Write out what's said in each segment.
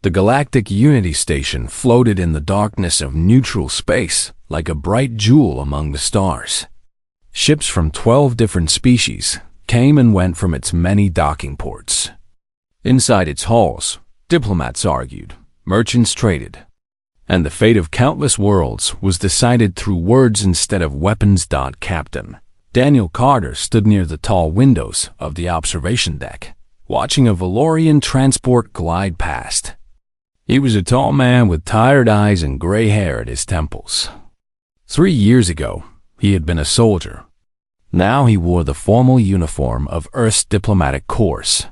The Galactic Unity Station floated in the darkness of neutral space like a bright jewel among the stars. Ships from 12 different species came and went from its many docking ports. Inside its halls, diplomats argued, merchants traded, and the fate of countless worlds was decided through words instead of weapons. Captain Daniel Carter stood near the tall windows of the observation deck, watching a Valorian transport glide past. He was a tall man with tired eyes and gray hair at his temples. 3 years ago, he had been a soldier. Now he wore the formal uniform of Earth's diplomatic corps.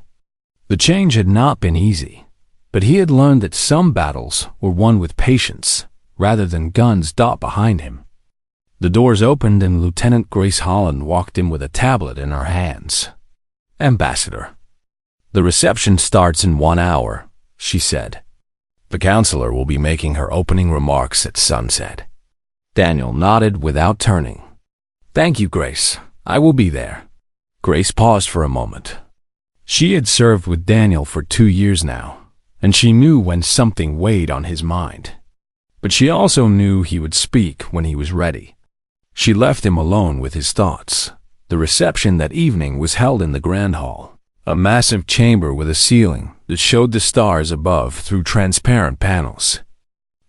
The change had not been easy, but he had learned that some battles were won with patience rather than guns. Behind him, the doors opened and Lieutenant Grace Holland walked in with a tablet in her hands. "Ambassador, the reception starts in 1 hour," she said. "The counselor will be making her opening remarks at sunset." Daniel nodded without turning. "Thank you, Grace. I will be there." Grace paused for a moment. She had served with Daniel for 2 years now, and she knew when something weighed on his mind. But she also knew he would speak when he was ready. She left him alone with his thoughts. The reception that evening was held in the Grand Hall, a massive chamber with a ceiling that showed the stars above through transparent panels.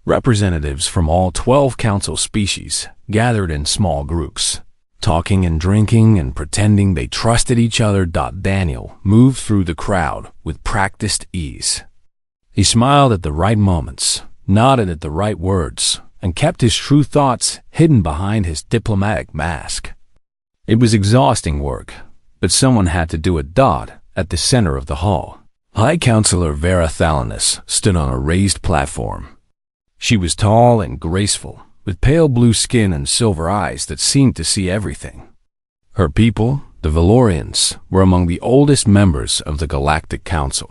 Representatives from all 12 council species gathered in small groups, talking and drinking and pretending they trusted each other. Daniel moved through the crowd with practiced ease. He smiled at the right moments, nodded at the right words, and kept his true thoughts hidden behind his diplomatic mask. It was exhausting work, but someone had to do it. At the center of the hall, High Counselor Vera Thalanis stood on a raised platform. She was tall and graceful, with pale blue skin and silver eyes that seemed to see everything. Her people, the Valorians, were among the oldest members of the Galactic Council.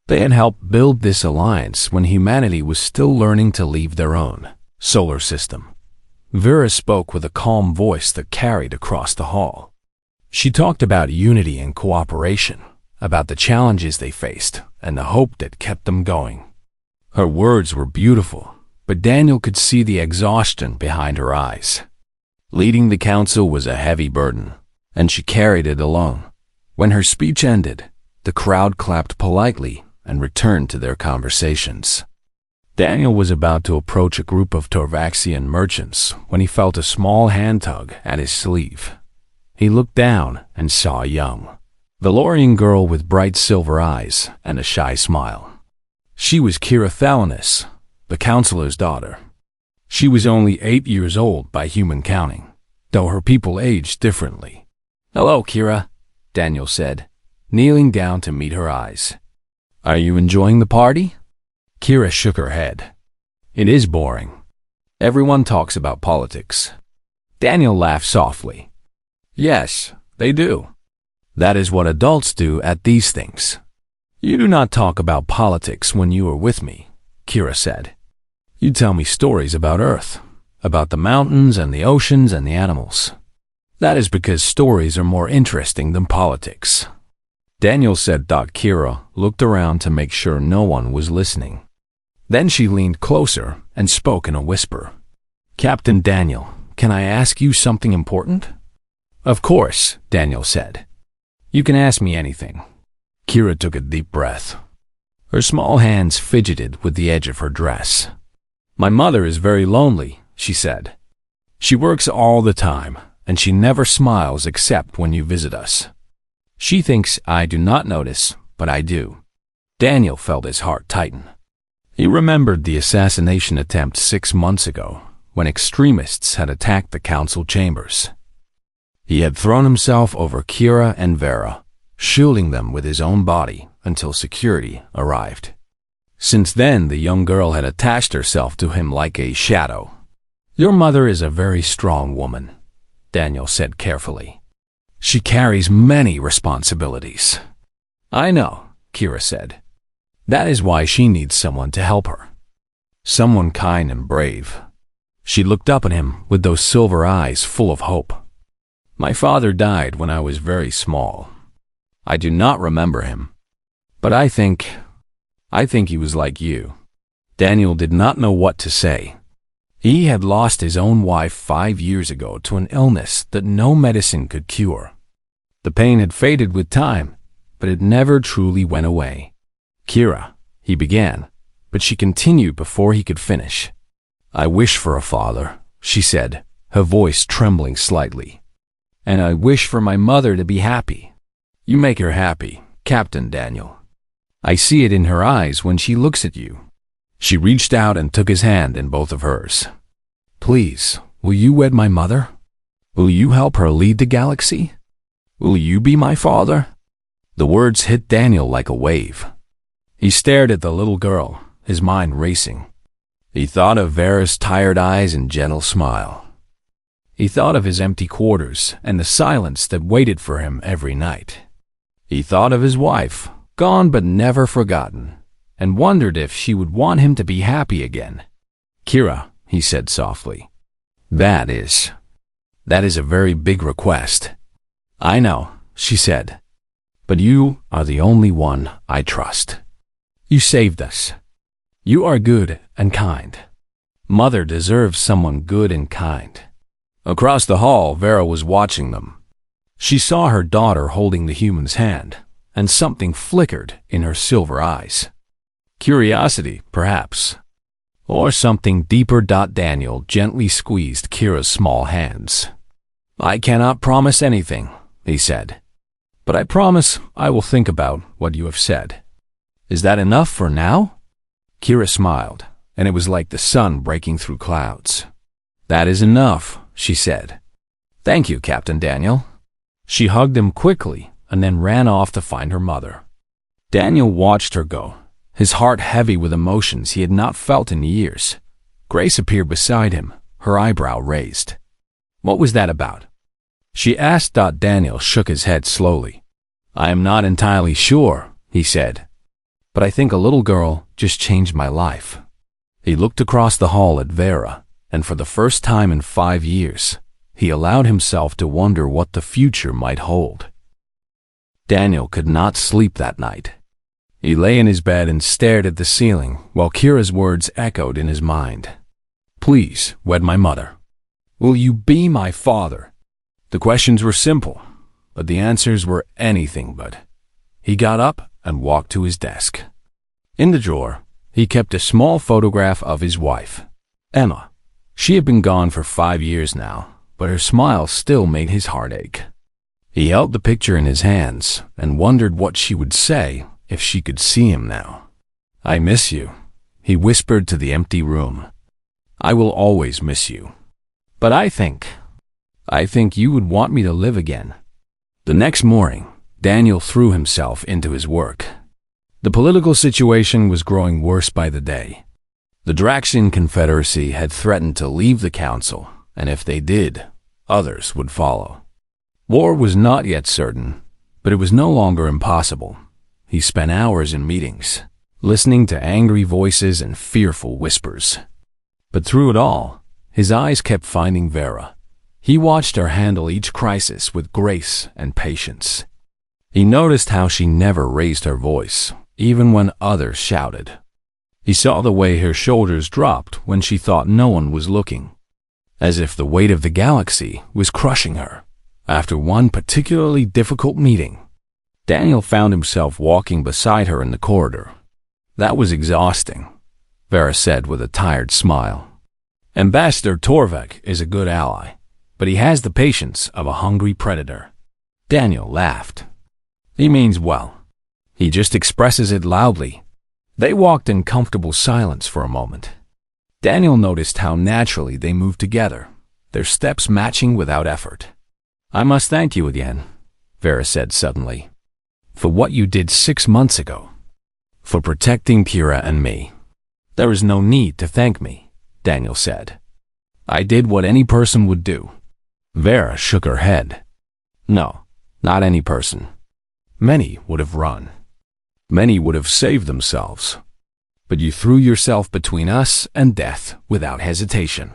They had helped build this alliance when humanity was still learning to leave their own solar system. Vera spoke with a calm voice that carried across the hall. She talked about unity and cooperation, about the challenges they faced and the hope that kept them going. Her words were beautiful, but Daniel could see the exhaustion behind her eyes. Leading the council was a heavy burden, and she carried it alone. When her speech ended, the crowd clapped politely and returned to their conversations. Daniel was about to approach a group of Torvaxian merchants when he felt a small hand tug at his sleeve. He looked down and saw a young Valorian girl with bright silver eyes and a shy smile. She was Kira Thalanis, the counselor's daughter. She was only 8 years old by human counting, though her people aged differently. "Hello, Kira," Daniel said, kneeling down to meet her eyes. "Are you enjoying the party?" Kira shook her head. "It is boring. Everyone talks about politics." Daniel laughed softly. "Yes, they do. That is what adults do at these things." "You do not talk about politics when you are with me," Kira said. "You tell me stories about Earth, about the mountains and the oceans and the animals. That is because stories are more interesting than politics." Daniel said. Kira looked around to make sure no one was listening. Then she leaned closer and spoke in a whisper. "Captain Daniel, can I ask you something important?" "Of course," Daniel said. "You can ask me anything." Kira took a deep breath. Her small hands fidgeted with the edge of her dress. "My mother is very lonely," she said. "She works all the time, and she never smiles except when you visit us. She thinks I do not notice, but I do." Daniel felt his heart tighten. He remembered the assassination attempt 6 months ago, when extremists had attacked the council chambers. He had thrown himself over Kira and Vera, shielding them with his own body until security arrived. Since then, the young girl had attached herself to him like a shadow. "Your mother is a very strong woman," Daniel said carefully. "She carries many responsibilities." "I know," Kira said. "That is why she needs someone to help her. Someone kind and brave." She looked up at him with those silver eyes full of hope. "My father died when I was very small. I do not remember him, but I think I think he was like you." Daniel did not know what to say. He had lost his own wife 5 years ago to an illness that no medicine could cure. The pain had faded with time, but it never truly went away. "Kira," he began, but she continued before he could finish. "I wish for a father," she said, her voice trembling slightly. "And I wish for my mother to be happy." "You make her happy, Captain Daniel. I see it in her eyes when she looks at you." She reached out and took his hand in both of hers. "Please, will you wed my mother? Will you help her lead the galaxy? Will you be my father?" The words hit Daniel like a wave. He stared at the little girl, his mind racing. He thought of Vera's tired eyes and gentle smile. He thought of his empty quarters and the silence that waited for him every night. He thought of his wife, gone but never forgotten, and wondered if she would want him to be happy again. "Kira," he said softly, that is a very big request." "I know," she said, "but you are the only one I trust. You saved us. You are good and kind. Mother deserves someone good and kind." Across the hall, Vera was watching them. She saw her daughter holding the human's hand, and something flickered in her silver eyes. Curiosity, perhaps, or something deeper. Daniel gently squeezed Kira's small hands. "I cannot promise anything," he said, "but I promise I will think about what you have said. Is that enough for now?" Kira smiled, and it was like the sun breaking through clouds. "That is enough," she said. "Thank you, Captain Daniel." She hugged him quickly and then ran off to find her mother. Daniel watched her go, his heart heavy with emotions he had not felt in years. Grace appeared beside him, her eyebrow raised. "What was that about?" she asked. Daniel shook his head slowly. "I am not entirely sure," he said, "but I think a little girl just changed my life." He looked across the hall at Vera, and for the first time in 5 years, he allowed himself to wonder what the future might hold. Daniel could not sleep that night. He lay in his bed and stared at the ceiling while Kira's words echoed in his mind. "Please wed my mother. Will you be my father?" The questions were simple, but the answers were anything but. He got up and walked to his desk. In the drawer, he kept a small photograph of his wife, Emma. She had been gone for 5 years now, but her smile still made his heart ache. He held the picture in his hands and wondered what she would say if she could see him now. "I miss you," he whispered to the empty room. "I will always miss you. But I think you would want me to live again." The next morning, Daniel threw himself into his work. The political situation was growing worse by the day. The Draxian Confederacy had threatened to leave the council, and if they did, others would follow. War was not yet certain, but it was no longer impossible. He spent hours in meetings, listening to angry voices and fearful whispers. But through it all, his eyes kept finding Vera. He watched her handle each crisis with grace and patience. He noticed how she never raised her voice, even when others shouted. He saw the way her shoulders dropped when she thought no one was looking, as if the weight of the galaxy was crushing her. After one particularly difficult meeting, Daniel found himself walking beside her in the corridor. "That was exhausting," Vera said with a tired smile. "Ambassador Torvik is a good ally, but he has the patience of a hungry predator." Daniel laughed. "He means well. He just expresses it loudly." They walked in comfortable silence for a moment. Daniel noticed how naturally they moved together, their steps matching without effort. "I must thank you again," Vera said suddenly, "for what you did 6 months ago, for protecting Kira and me." "There is no need to thank me," Daniel said. "I did what any person would do." Vera shook her head. "No, not any person. Many would have run. Many would have saved themselves. But you threw yourself between us and death without hesitation."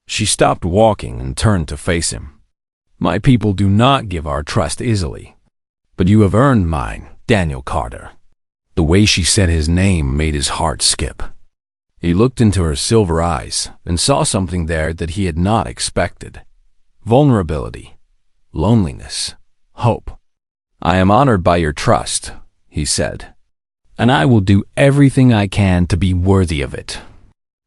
She stopped walking and turned to face him. "My people do not give our trust easily. But you have earned mine, Daniel Carter." The way she said his name made his heart skip. He looked into her silver eyes and saw something there that he had not expected. Vulnerability, loneliness, hope. "I am honored by your trust," he said, "and I will do everything I can to be worthy of it."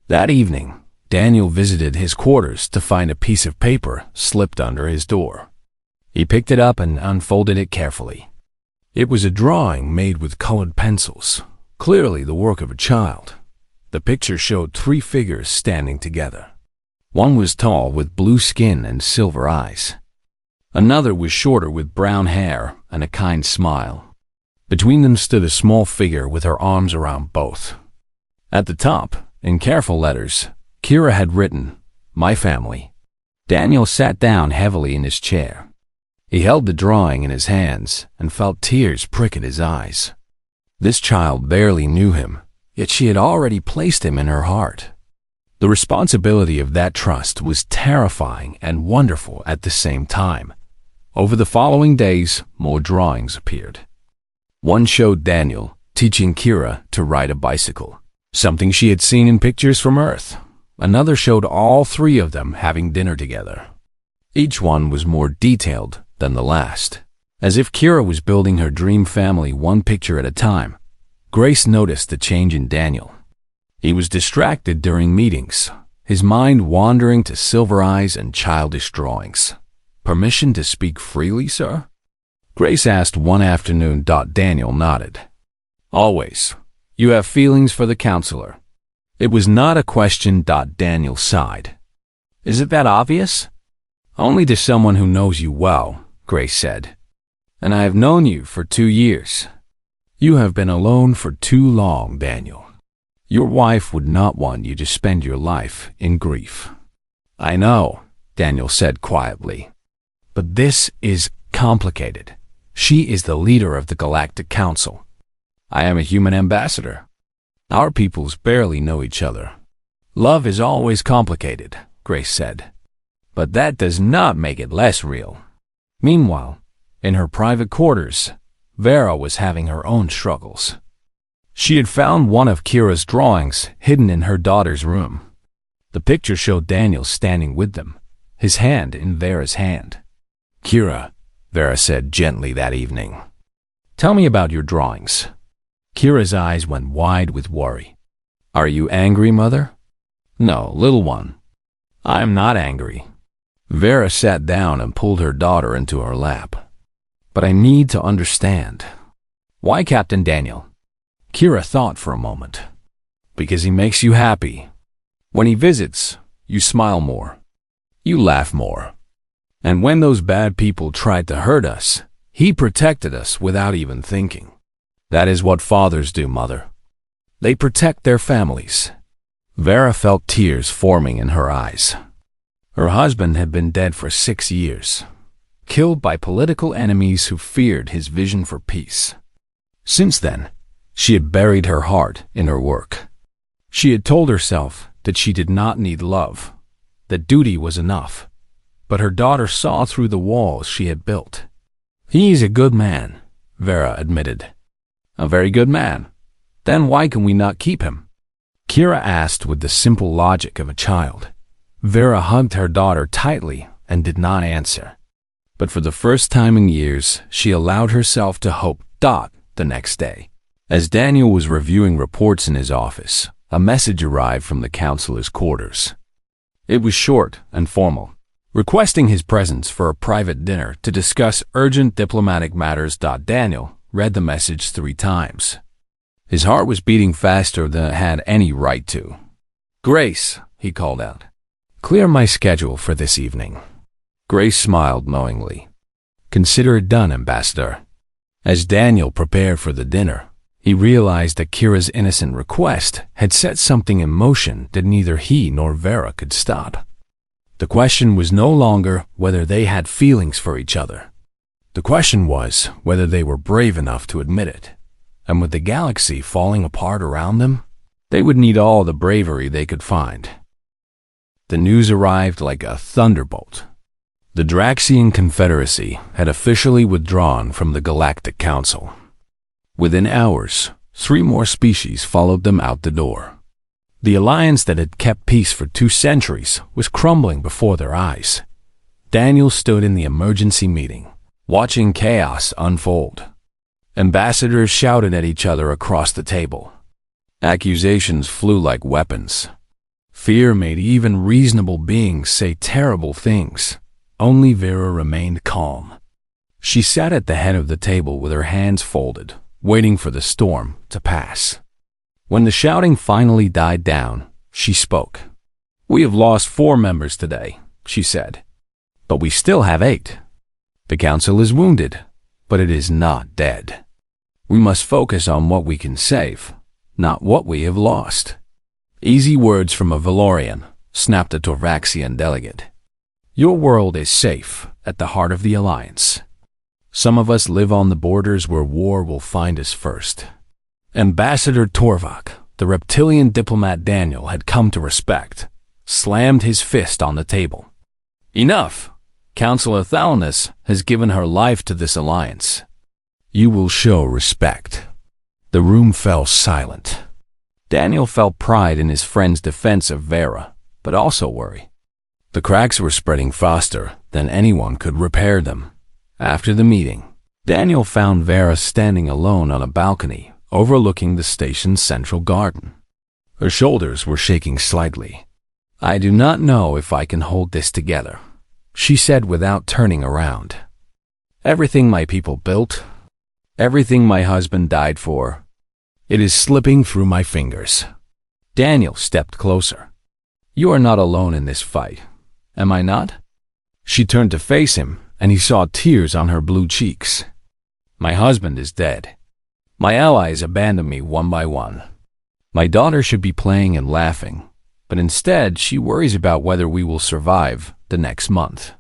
That evening, Daniel visited his quarters to find a piece of paper slipped under his door. He picked it up and unfolded it carefully. It was a drawing made with colored pencils, clearly the work of a child. The picture showed 3 figures standing together. One was tall with blue skin and silver eyes. Another was shorter with brown hair and a kind smile. Between them stood a small figure with her arms around both. At the top, in careful letters, Kira had written, "My family." Daniel sat down heavily in his chair. He held the drawing in his hands and felt tears prick at his eyes. This child barely knew him, yet she had already placed him in her heart. The responsibility of that trust was terrifying and wonderful at the same time. Over the following days, more drawings appeared. One showed Daniel teaching Kira to ride a bicycle, something she had seen in pictures from Earth. Another showed all 3 of them having dinner together. Each one was more detailed than the last, as if Kira was building her dream family one picture at a time. Grace noticed the change in Daniel. He was distracted during meetings, his mind wandering to silver eyes and childish drawings. "Permission to speak freely, sir?" Grace asked one afternoon. Daniel nodded. "Always. You have feelings for the counselor." It was not a question. Daniel sighed. "Is it that obvious?" "Only to someone who knows you well," Grace said. "And I have known you for 2 years. You have been alone for too long, Daniel. Your wife would not want you to spend your life in grief." "I know," Daniel said quietly. "But this is complicated. She is the leader of the Galactic Council. I am a human ambassador. Our peoples barely know each other." "Love is always complicated," Grace said. "But that does not make it less real." Meanwhile, in her private quarters, Vera was having her own struggles. She had found one of Kira's drawings hidden in her daughter's room. The picture showed Daniel standing with them, his hand in Vera's hand. "Kira," Vera said gently that evening, "tell me about your drawings." Kira's eyes went wide with worry. "Are you angry, Mother?" "No, little one. I am not angry." Vera sat down and pulled her daughter into her lap. "But I need to understand." "Why Captain Daniel?" Kira thought for a moment. "Because he makes you happy. When he visits, you smile more. You laugh more. And when those bad people tried to hurt us, he protected us without even thinking. That is what fathers do, Mother. They protect their families." Vera felt tears forming in her eyes. Her husband had been dead for 6 years, killed by political enemies who feared his vision for peace. Since then, she had buried her heart in her work. She had told herself that she did not need love, that duty was enough. But her daughter saw through the walls she had built. "He is a good man," Vera admitted. "A very good man. Then why can we not keep him?" Kira asked with the simple logic of a child. Vera hugged her daughter tightly and did not answer. But for the first time in years, she allowed herself to hope. The next day, as Daniel was reviewing reports in his office, a message arrived from the counselor's quarters. It was short and formal, requesting his presence for a private dinner to discuss urgent diplomatic matters. Daniel read the message 3 times. His heart was beating faster than it had any right to. "Grace," he called out, "clear my schedule for this evening." Grace smiled knowingly. "Consider it done, Ambassador." As Daniel prepared for the dinner, he realized that Kira's innocent request had set something in motion that neither he nor Vera could stop. The question was no longer whether they had feelings for each other. The question was whether they were brave enough to admit it. And with the galaxy falling apart around them, they would need all the bravery they could find. The news arrived like a thunderbolt. The Draxian Confederacy had officially withdrawn from the Galactic Council. Within hours, 3 more species followed them out the door. The alliance that had kept peace for 2 centuries was crumbling before their eyes. Daniel stood in the emergency meeting, watching chaos unfold. Ambassadors shouted at each other across the table. Accusations flew like weapons. Fear made even reasonable beings say terrible things. Only Vera remained calm. She sat at the head of the table with her hands folded, waiting for the storm to pass. When the shouting finally died down, she spoke. "We have lost 4 members today," she said. "But we still have 8. The council is wounded, but it is not dead. We must focus on what we can save, not what we have lost." Easy words from a Valorian, snapped a Torvaxian delegate. "Your world is safe at the heart of the Alliance. Some of us live on the borders where war will find us first." Ambassador Torvak, the reptilian diplomat Daniel had come to respect, slammed his fist on the table. "Enough! Councillor Thalanis has given her life to this alliance. You will show respect." The room fell silent. Daniel felt pride in his friend's defense of Vera, but also worry. The cracks were spreading faster than anyone could repair them. After the meeting, Daniel found Vera standing alone on a balcony overlooking the station's central garden. Her shoulders were shaking slightly. "I do not know if I can hold this together," she said without turning around. "Everything my people built, everything my husband died for, it is slipping through my fingers." Daniel stepped closer. "You are not alone in this fight, am I not?" She turned to face him, and he saw tears on her blue cheeks. "My husband is dead. My allies abandoned me one by one. My daughter should be playing and laughing, but instead she worries about whether we will survive the next month."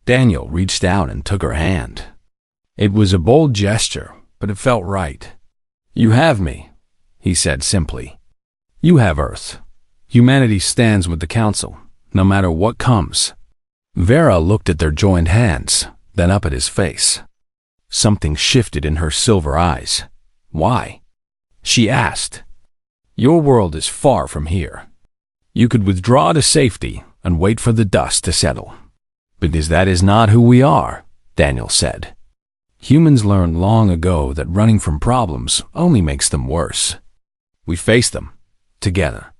Daniel reached out and took her hand. It was a bold gesture, but it felt right. "You have me," he said simply. "You have Earth. Humanity stands with the Council, no matter what comes." Vera looked at their joined hands, then up at his face. Something shifted in her silver eyes. "Why?" she asked. "Your world is far from here. You could withdraw to safety and wait for the dust to settle. Because that is not who we are," Daniel said. "Humans learned long ago that running from problems only makes them worse. We face them, together."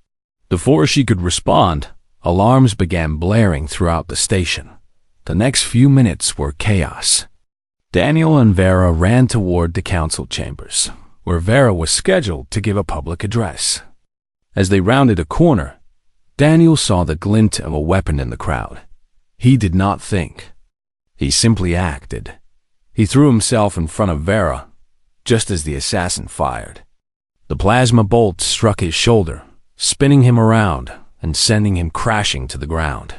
Before she could respond, alarms began blaring throughout the station. The next few minutes were chaos. Daniel and Vera ran toward the council chambers, where Vera was scheduled to give a public address. As they rounded a corner, Daniel saw the glint of a weapon in the crowd. He did not think. He simply acted. He threw himself in front of Vera, just as the assassin fired. The plasma bolt struck his shoulder, spinning him around and sending him crashing to the ground.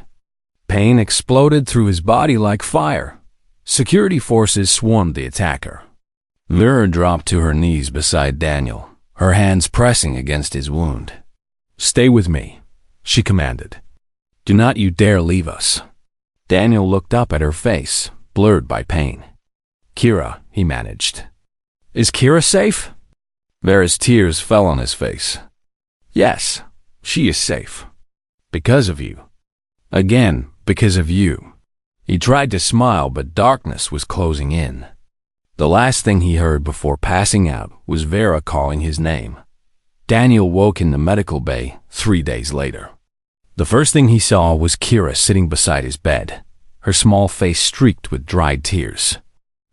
Pain exploded through his body like fire. Security forces swarmed the attacker. Vera dropped to her knees beside Daniel, her hands pressing against his wound. "Stay with me," she commanded. "Do not you dare leave us." Daniel looked up at her face, blurred by pain. "Kira," he managed. "Is Kira safe?" Vera's tears fell on his face. "Yes, she is safe. Because of you. Again, because of you." He tried to smile, but darkness was closing in. The last thing he heard before passing out was Vera calling his name. Daniel woke in the medical bay 3 days later. The first thing he saw was Kira sitting beside his bed, her small face streaked with dried tears.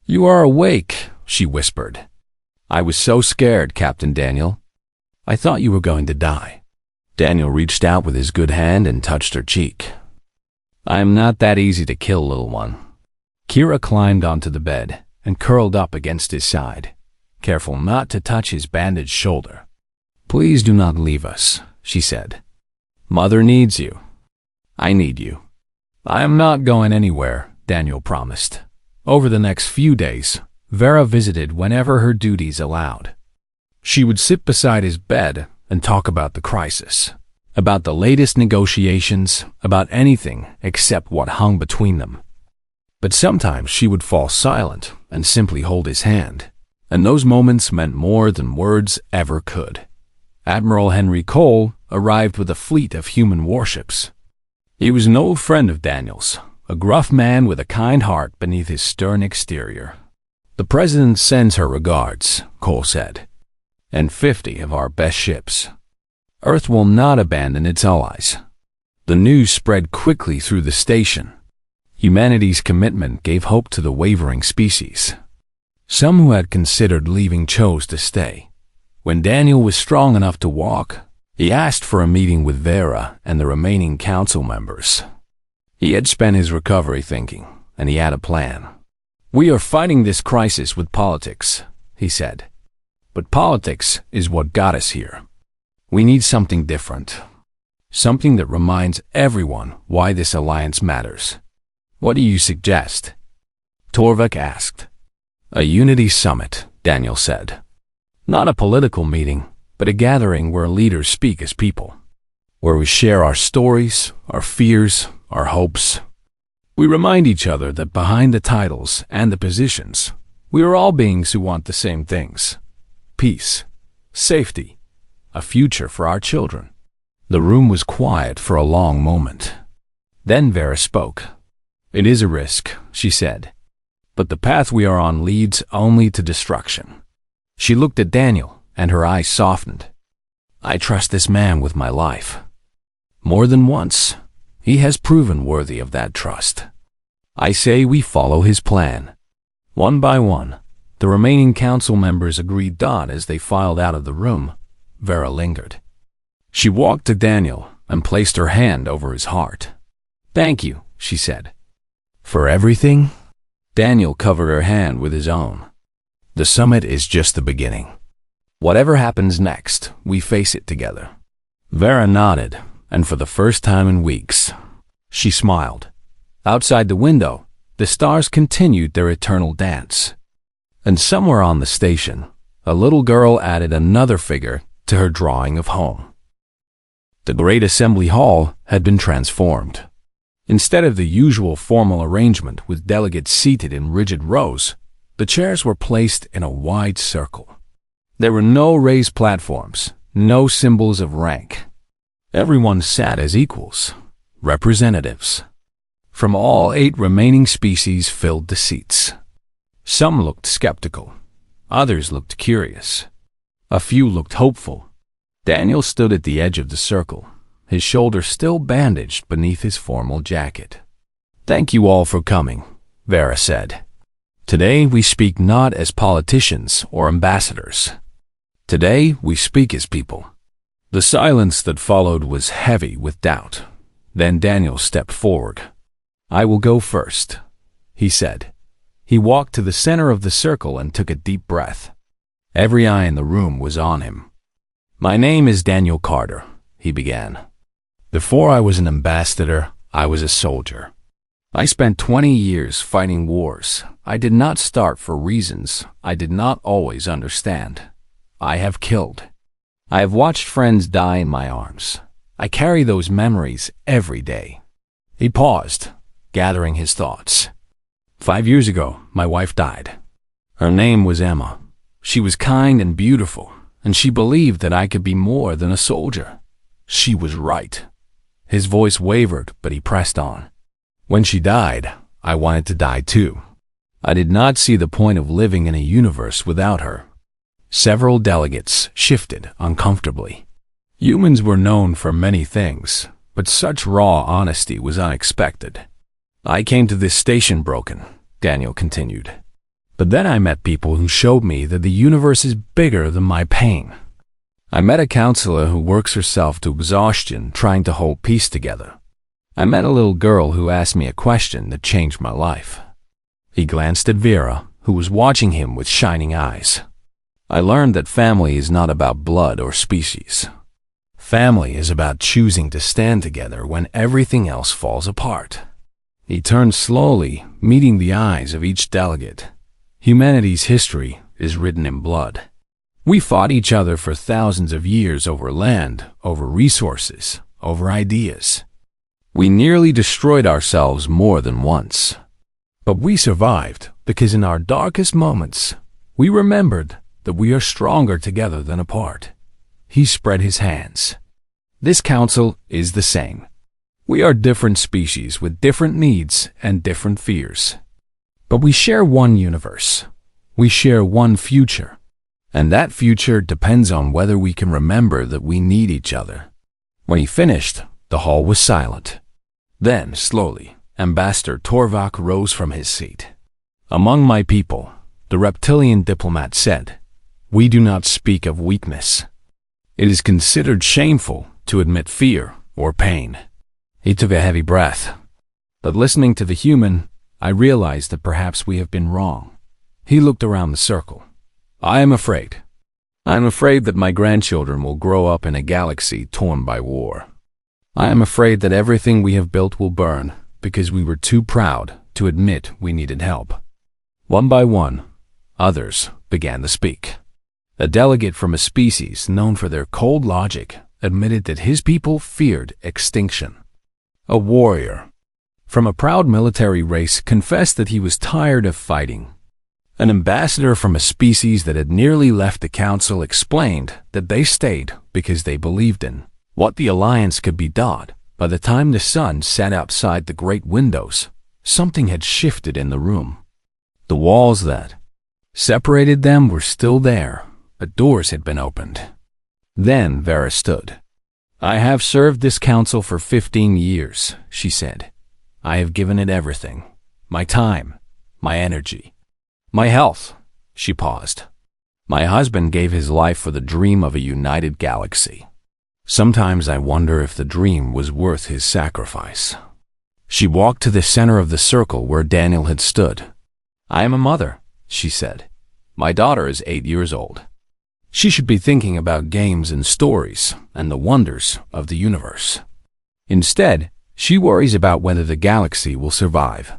"You are awake," she whispered. "I was so scared, Captain Daniel. I thought you were going to die." Daniel reached out with his good hand and touched her cheek. "I am not that easy to kill, little one." Kira climbed onto the bed and curled up against his side, careful not to touch his bandaged shoulder. "Please do not leave us," she said. "Mother needs you. I need you." "I am not going anywhere," Daniel promised. Over the next few days, Vera visited whenever her duties allowed. She would sit beside his bed and talk about the crisis, about the latest negotiations, about anything except what hung between them. But sometimes she would fall silent and simply hold his hand, And those moments meant more than words ever could. Admiral Henry Cole arrived with a fleet of human warships. He was an old friend of Daniel's, a gruff man with a kind heart beneath his stern exterior. "The President sends her regards," Cole said, "and 50 of our best ships. Earth will not abandon its allies." The news spread quickly through the station. Humanity's commitment gave hope to the wavering species. Some who had considered leaving chose to stay. When Daniel was strong enough to walk, he asked for a meeting with Vera and the remaining council members. He had spent his recovery thinking, and he had a plan. "We are fighting this crisis with politics," he said. "But politics is what got us here. We need something different. Something that reminds everyone why this alliance matters." "What do you suggest?" Torvik asked. "A unity summit," Daniel said. "Not a political meeting, but a gathering where leaders speak as people. Where we share our stories, our fears, our hopes. We remind each other that behind the titles and the positions, we are all beings who want the same things. Peace, safety, a future for our children." The room was quiet for a long moment. Then Vera spoke. "It is a risk," she said, "but the path we are on leads only to destruction." She looked at Daniel, and her eyes softened. "I trust this man with my life. More than once, he has proven worthy of that trust. I say we follow his plan." One by one, the remaining council members agreed. As they filed out of the room, Vera lingered. She walked to Daniel and placed her hand over his heart. "Thank you," she said. "For everything?" Daniel covered her hand with his own. "The summit is just the beginning. Whatever happens next, we face it together." Vera nodded, and for the first time in weeks, she smiled. Outside the window, the stars continued their eternal dance. And somewhere on the station, a little girl added another figure to her drawing of home. The great assembly hall had been transformed. Instead of the usual formal arrangement with delegates seated in rigid rows, the chairs were placed in a wide circle. There were no raised platforms, no symbols of rank. Everyone sat as equals, representatives. From all 8 remaining species filled the seats. Some looked skeptical, others looked curious. A few looked hopeful. Daniel stood at the edge of the circle, his shoulder still bandaged beneath his formal jacket. "Thank you all for coming," Vera said. "Today we speak not as politicians or ambassadors. Today we speak as people." The silence that followed was heavy with doubt. Then Daniel stepped forward. "I will go first," he said. He walked to the center of the circle and took a deep breath. Every eye in the room was on him. "My name is Daniel Carter," he began. "Before I was an ambassador, I was a soldier. I spent 20 years fighting wars. I did not start for reasons I did not always understand. I have killed. I have watched friends die in my arms. I carry those memories every day." He paused, gathering his thoughts. 5 years ago, my wife died. Her name was Emma. She was kind and beautiful, and she believed that I could be more than a soldier. She was right. His voice wavered, but he pressed on. "When she died, I wanted to die too. I did not see the point of living in a universe without her." Several delegates shifted uncomfortably. Humans were known for many things, but such raw honesty was unexpected. "I came to this station broken," Daniel continued. "But then I met people who showed me that the universe is bigger than my pain. I met a counselor who works herself to exhaustion trying to hold peace together. I met a little girl who asked me a question that changed my life." He glanced at Vera, who was watching him with shining eyes. "I learned that family is not about blood or species. Family is about choosing to stand together when everything else falls apart." He turned slowly, meeting the eyes of each delegate. "Humanity's history is written in blood. We fought each other for thousands of years over land, over resources, over ideas. We nearly destroyed ourselves more than once. But we survived because in our darkest moments, We remembered that we are stronger together than apart. He spread his hands. This council is the same. We are different species with different needs and different fears. But we share one universe. We share one future. And that future depends on whether we can remember that we need each other. When he finished, the hall was silent. Then, slowly, Ambassador Torvak rose from his seat. Among my people, the reptilian diplomat said, we do not speak of weakness. It is considered shameful to admit fear or pain. He took a heavy breath. But listening to the human, I realized that perhaps we have been wrong. He looked around the circle. I am afraid. I am afraid that my grandchildren will grow up in a galaxy torn by war. I am afraid that everything we have built will burn because we were too proud to admit we needed help. One by one, others began to speak. A delegate from a species known for their cold logic admitted that his people feared extinction. A warrior from a proud military race confessed that he was tired of fighting. An ambassador from a species that had nearly left the council explained that they stayed because they believed in what the alliance could be. By the time the sun set outside the great windows, something had shifted in the room. The walls that separated them were still there, but doors had been opened. Then Vera stood. I have served this council for 15 years, she said. I have given it everything. My time, my energy, my health. She paused. My husband gave his life for the dream of a united galaxy. Sometimes I wonder if the dream was worth his sacrifice. She walked to the center of the circle where Daniel had stood. I am a mother, she said. My daughter is 8 years old. She should be thinking about games and stories and the wonders of the universe. Instead, she worries about whether the galaxy will survive.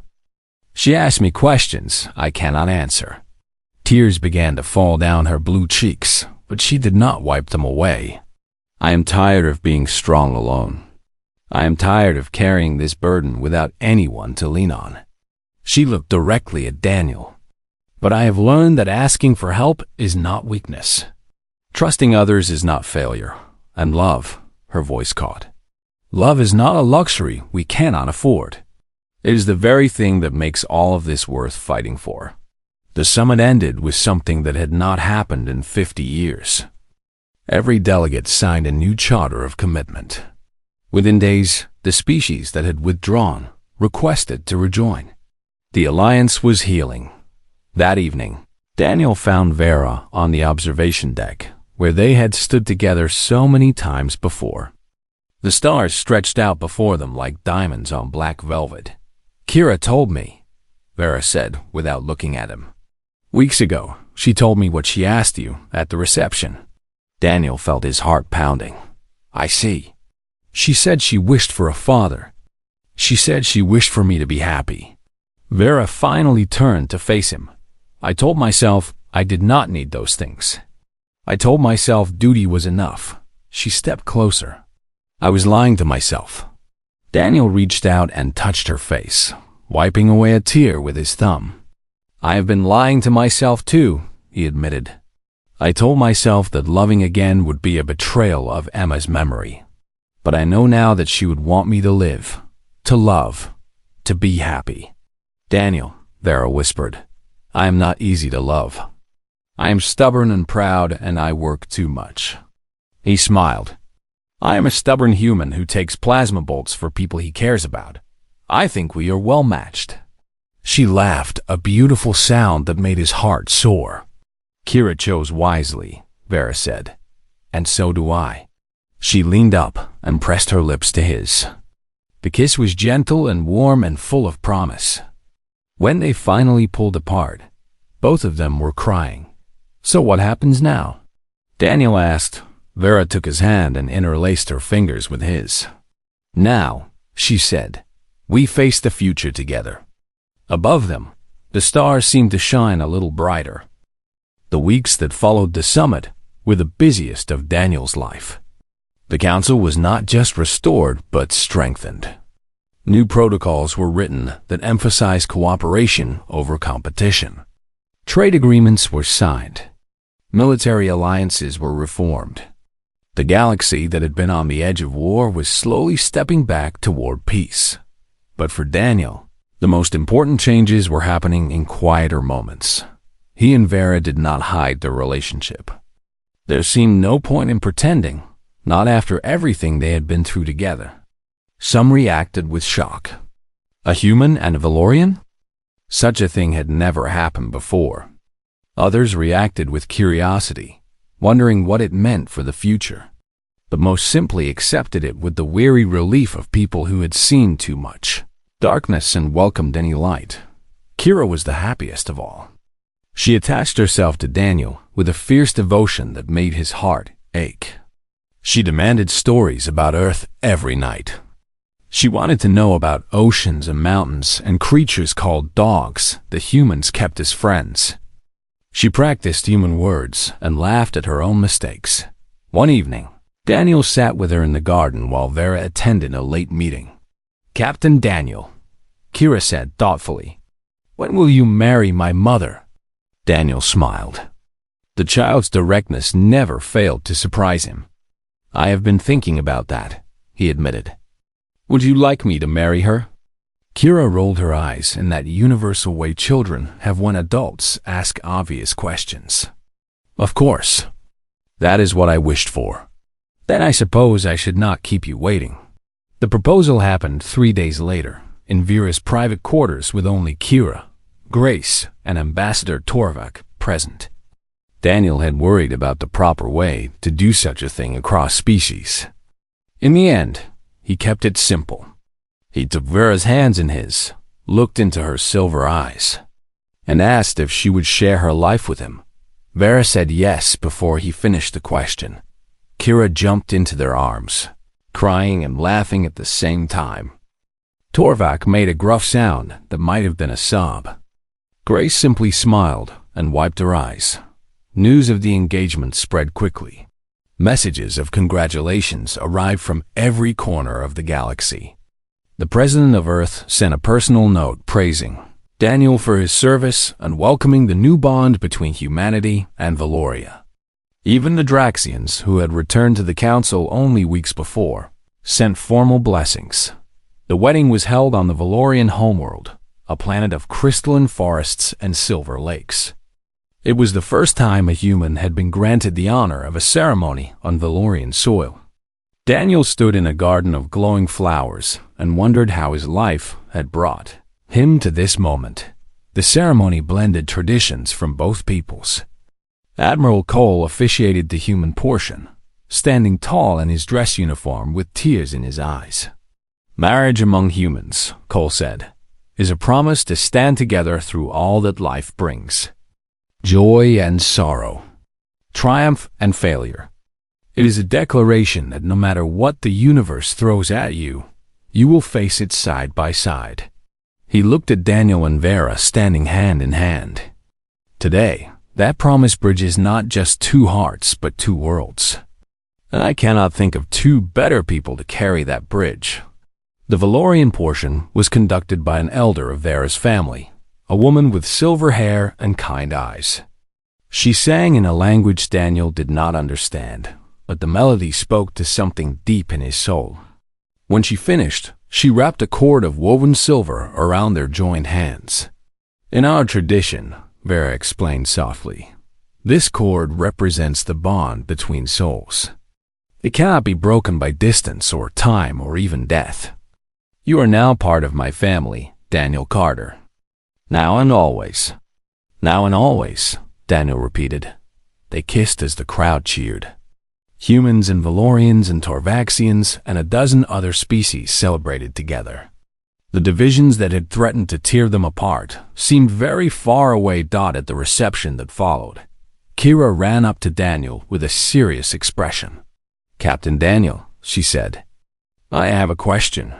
She asks me questions I cannot answer. Tears began to fall down her blue cheeks, but she did not wipe them away. I am tired of being strong alone. I am tired of carrying this burden without anyone to lean on. She looked directly at Daniel. But I have learned that asking for help is not weakness. Trusting others is not failure. And love, her voice caught. Love is not a luxury we cannot afford. It is the very thing that makes all of this worth fighting for. The summit ended with something that had not happened in 50 years. Every delegate signed a new charter of commitment. Within days, the species that had withdrawn requested to rejoin. The alliance was healing. That evening, Daniel found Vera on the observation deck, where they had stood together so many times before. The stars stretched out before them like diamonds on black velvet. Kira told me, Vera said without looking at him. Weeks ago, she told me what she asked you at the reception. Daniel felt his heart pounding. I see. She said she wished for a father. She said she wished for me to be happy. Vera finally turned to face him. I told myself I did not need those things. I told myself duty was enough. She stepped closer. I was lying to myself. Daniel reached out and touched her face, wiping away a tear with his thumb. I have been lying to myself too, he admitted. I told myself that loving again would be a betrayal of Emma's memory. But I know now that she would want me to live, to love, to be happy. Daniel, Vera whispered, I am not easy to love. I am stubborn and proud, and I work too much. He smiled. I am a stubborn human who takes plasma bolts for people he cares about. I think we are well matched. She laughed, a beautiful sound that made his heart soar. Kira chose wisely, Vera said. And so do I. She leaned up and pressed her lips to his. The kiss was gentle and warm and full of promise. When they finally pulled apart, both of them were crying. So what happens now? Daniel asked. Vera took his hand and interlaced her fingers with his. Now, she said, we face the future together. Above them, the stars seemed to shine a little brighter. The weeks that followed the summit were the busiest of Daniel's life. The council was not just restored, but strengthened. New protocols were written that emphasized cooperation over competition. Trade agreements were signed. Military alliances were reformed. The galaxy that had been on the edge of war was slowly stepping back toward peace. But for Daniel, the most important changes were happening in quieter moments. He and Vera did not hide their relationship. There seemed no point in pretending, not after everything they had been through together. Some reacted with shock. A human and a Valorian? Such a thing had never happened before. Others reacted with curiosity, wondering what it meant for the future, but most simply accepted it with the weary relief of people who had seen too much darkness and welcomed any light. Kira was the happiest of all. She attached herself to Daniel with a fierce devotion that made his heart ache. She demanded stories about Earth every night. She wanted to know about oceans and mountains and creatures called dogs that humans kept as friends. She practiced human words and laughed at her own mistakes. One evening, Daniel sat with her in the garden while Vera attended a late meeting. "Captain Daniel," Kira said thoughtfully, "when will you marry my mother?" Daniel smiled. The child's directness never failed to surprise him. "I have been thinking about that," he admitted. "Would you like me to marry her?" Kira rolled her eyes in that universal way children have when adults ask obvious questions. "Of course. That is what I wished for." "Then I suppose I should not keep you waiting." The proposal happened 3 days later, in Vera's private quarters with only Kira, Grace, and Ambassador Torvak present. Daniel had worried about the proper way to do such a thing across species. In the end, he kept it simple. He took Vera's hands in his, looked into her silver eyes, and asked if she would share her life with him. Vera said yes before he finished the question. Kira jumped into their arms, crying and laughing at the same time. Torvak made a gruff sound that might have been a sob. Grace simply smiled and wiped her eyes. News of the engagement spread quickly. Messages of congratulations arrived from every corner of the galaxy. The president of Earth sent a personal note praising Daniel for his service and welcoming the new bond between humanity and Valoria. Even the Draxians, who had returned to the council only weeks before, sent formal blessings. The wedding was held on the Valorian homeworld, a planet of crystalline forests and silver lakes. It was the first time a human had been granted the honor of a ceremony on Valorian soil. Daniel stood in a garden of glowing flowers and wondered how his life had brought him to this moment. The ceremony blended traditions from both peoples. Admiral Cole officiated the human portion, standing tall in his dress uniform with tears in his eyes. "Marriage among humans," Cole said, "is a promise to stand together through all that life brings. Joy and sorrow, triumph and failure. It is a declaration that no matter what the universe throws at you, you will face it side by side." He looked at Daniel and Vera standing hand in hand. Today, that promise bridges not just two hearts, but two worlds. And I cannot think of two better people to carry that bridge. The Valorian portion was conducted by an elder of Vera's family, a woman with silver hair and kind eyes. She sang in a language Daniel did not understand, but the melody spoke to something deep in his soul. When she finished, she wrapped a cord of woven silver around their joined hands. "In our tradition," Vera explained softly, "this cord represents the bond between souls. It cannot be broken by distance or time or even death. You are now part of my family, Daniel Carter. Now and always." "Now and always," Daniel repeated. They kissed as the crowd cheered. Humans and Valorians and Torvaxians and a dozen other species celebrated together. The divisions that had threatened to tear them apart seemed very far away. At the reception that followed, Kira ran up to Daniel with a serious expression. "Captain Daniel," she said, "I have a question.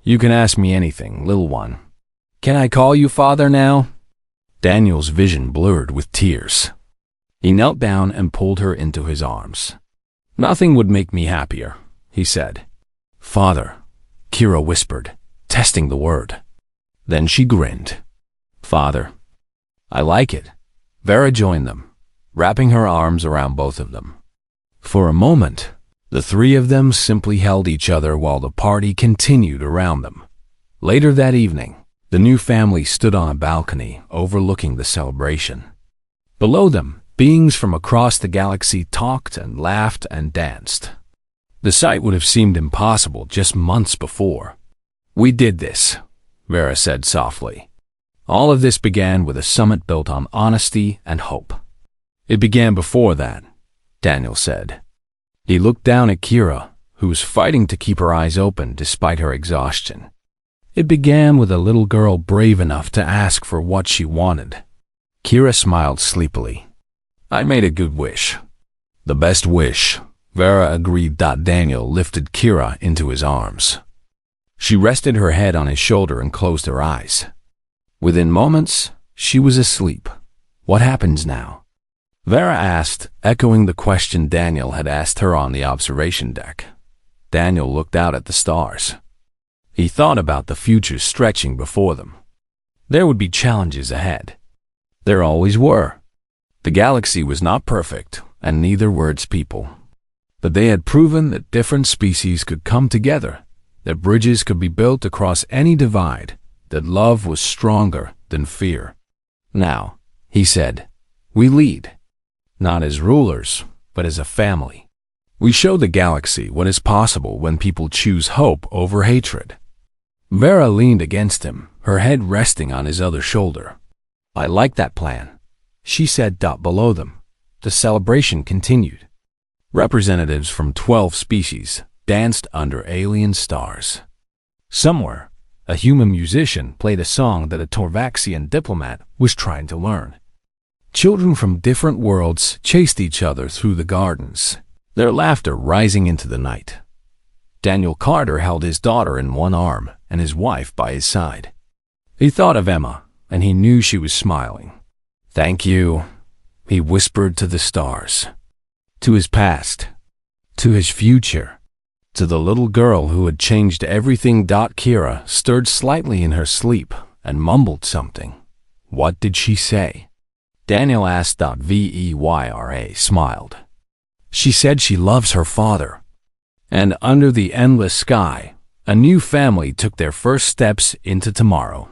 You can ask me anything, little one." "Can I call you father now?" Daniel's vision blurred with tears. He knelt down and pulled her into his arms. "Nothing would make me happier," he said. "Father," Kira whispered, testing the word. Then she grinned. "Father, I like it. Vera joined them, wrapping her arms around both of them. For a moment, the three of them simply held each other while the party continued around them. Later that evening, the new family stood on a balcony overlooking the celebration. Below them, beings from across the galaxy talked and laughed and danced. The sight would have seemed impossible just months before. "We did this," Vera said softly. "All of this began with a summit built on honesty and hope." "It began before that," Daniel said. He looked down at Kira, who was fighting to keep her eyes open despite her exhaustion. "It began with a little girl brave enough to ask for what she wanted." Kira smiled sleepily. "I made a good wish." "The best wish," Vera agreed. Daniel lifted Kira into his arms. She rested her head on his shoulder and closed her eyes. Within moments, she was asleep. "What happens now?" Vera asked, echoing the question Daniel had asked her on the observation deck. Daniel looked out at the stars. He thought about the future stretching before them. There would be challenges ahead. There always were. The galaxy was not perfect, and neither were its people. But they had proven that different species could come together, that bridges could be built across any divide, that love was stronger than fear. "Now," he said, "we lead. Not as rulers, but as a family. We show the galaxy what is possible when people choose hope over hatred." Vera leaned against him, her head resting on his other shoulder. "I like that plan," she said. Below them, the celebration continued. Representatives from 12 species danced under alien stars. Somewhere, a human musician played a song that a Torvaxian diplomat was trying to learn. Children from different worlds chased each other through the gardens, their laughter rising into the night. Daniel Carter held his daughter in one arm and his wife by his side. He thought of Emma, and he knew she was smiling. "Thank you," he whispered to the stars. To his past, to his future, to the little girl who had changed everything. Kira stirred slightly in her sleep and mumbled something. What did she say? Daniel asked. Vera smiled. She said she loves her father. And under the endless sky, a new family took their first steps into tomorrow.